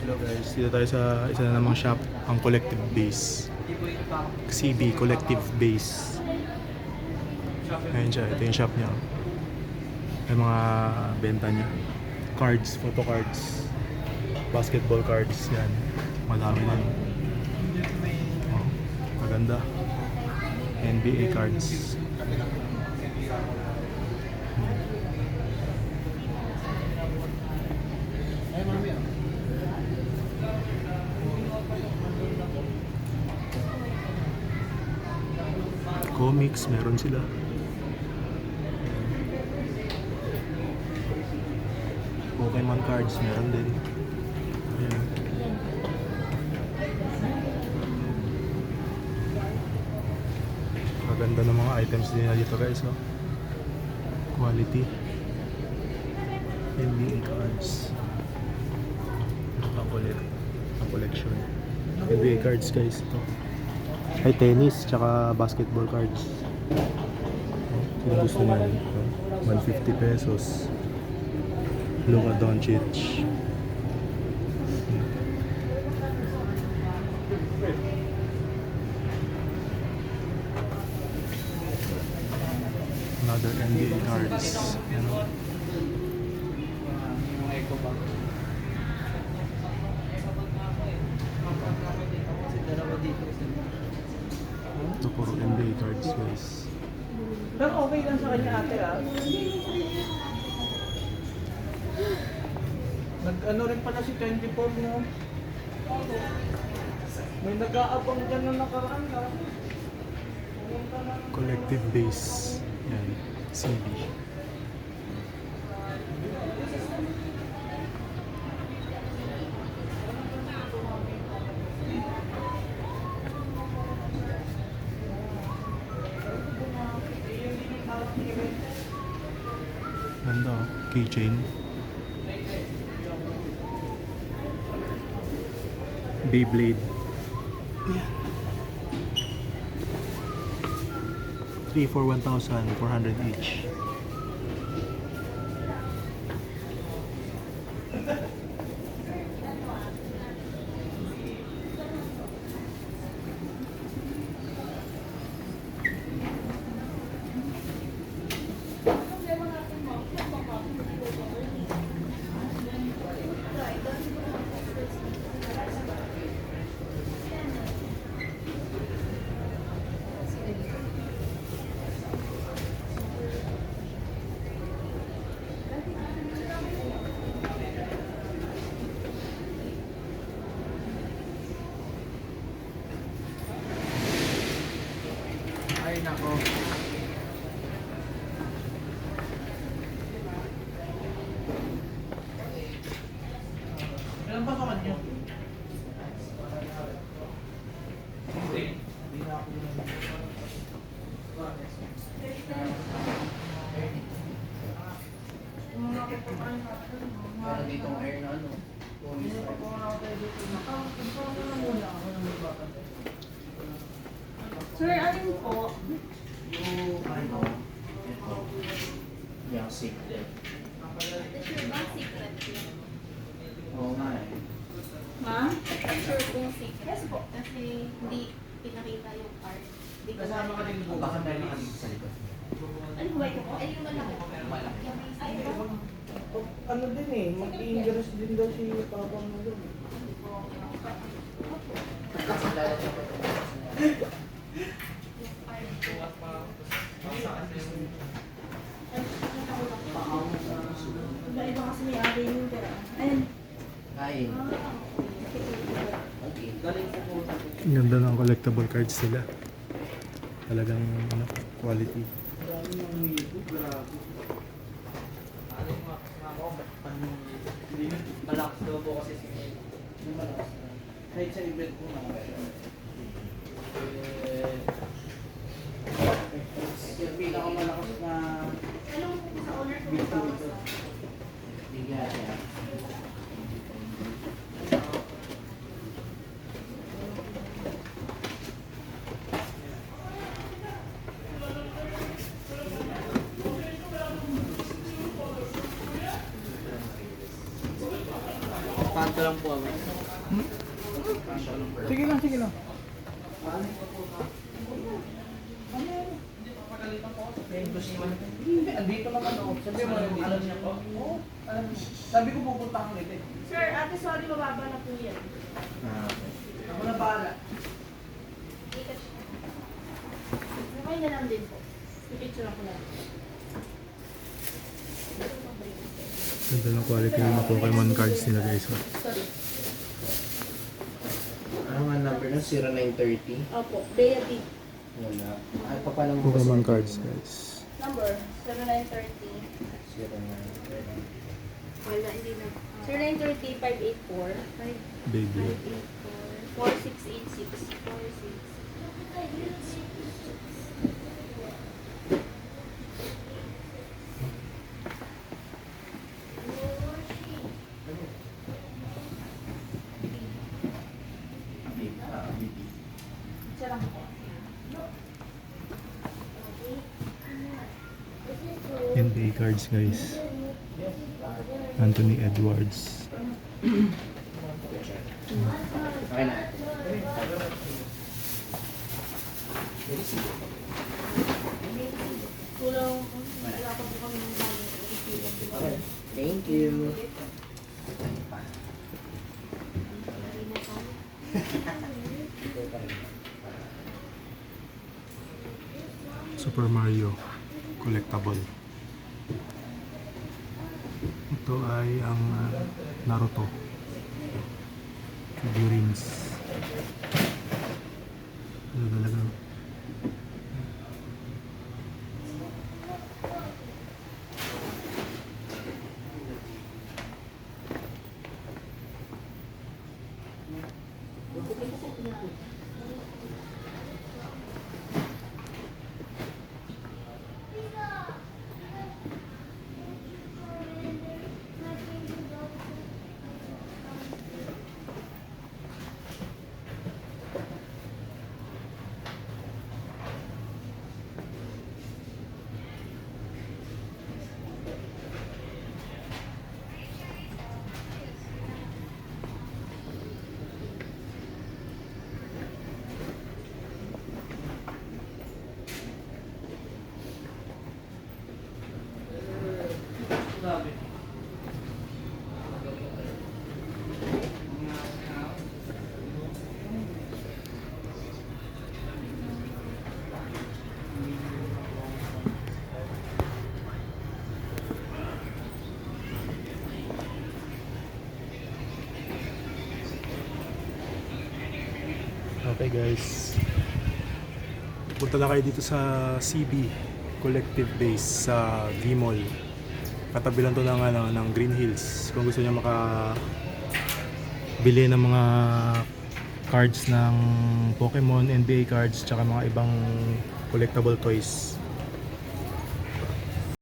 Hello guys, dito tayo sa isa na namang shop, ang Collective Base. CB, Collective Base. Ayun siya, ito yung shop niya. May mga benta niya. Cards, photo cards, basketball cards, yan. Madami na yun. Oh, maganda. NBA cards. Comics, meron sila. Pokemon cards, meron din. Ayan. Maganda ng mga items din nila dito guys, oh. Quality. NBA cards. Ang collection. NBA cards guys, ito. Ay, tennis, tsaka basketball cards. Kung gusto nyo yun, 150 pesos. Luka Doncic. Another NBA cards. Ano? Ito puro NBA cards guys. Pero okay lang sa kanya ate Nag-ano rin pala si 24 no? May nag-aabang dyan na nakaraan na. Collective Base. Yan. CB. Ganda, oh. Keychain. Beyblade. 3 for 1,400 each. Ay nako. Ilan pa sa kanya? Hindi na ako para dito ang air na ano. Hindi pa po ako tayo dito. Nakapunta na muna ako ng magbabantay. Sir, alin po? Yung ano, ito, yung secret. Ito sure ba secret yun? Oo nga eh. Ma'am? Sure kung secret. Yes po. Kasi hindi pinakita yung card. Hindi ko Kasama ka din po. Baka meron ka dito sa likod. Ano ba ito po? Ay, yung malaki. Ay, ba? Ano din eh, mag-i-interest din daw si Papa mo doon. Iba-iba kasi may ari yung pera. Ayun. Kain. Galing po po. Ang ganda ng collectible cards nila. Talagang ano, quality. Dami ng mito, grabe. Ano yung mga ako, malakas daw po kasi si yung malakas na. Kahit sa event po na. Yung pinakamalakas na Anong sa owner ko? bito ito. Bigyan niya. Dito lang po ako. Sige lang, sige lang. Hindi, andito naman ako. Sabi mo, alam niya po. Oo, alam niya. Sabi ko pupunta ako ulit eh. Sir, ate, sorry, mababa na po yan. Ako na bahala. Okay na lang din po. I-picture ako lang. Ganda ng quality ng mga Pokemon cards nila guys. Oh. Sorry. Ano nga number na? 0930? Opo, Bea B. Wala. Ay, pa palang Pokemon cards guys. Number, 0930. 0930. Wala, hindi na. 0930, 584. Baby. 4686. 4686. Sarang po. NBA cards guys. Anthony Edwards. Okay na. Kulang, wala pa po kami ng bagong Okay. Thank you. Super Mario collectible. Ito ay ang Naruto figurines. Ito talaga. Okay guys, punta na kayo dito sa CB Collective Base sa V-Mall. Katabi lang to ng Green Hills. Kung gusto niyo bili ng mga cards ng Pokemon, NBA cards, tsaka mga ibang collectible toys.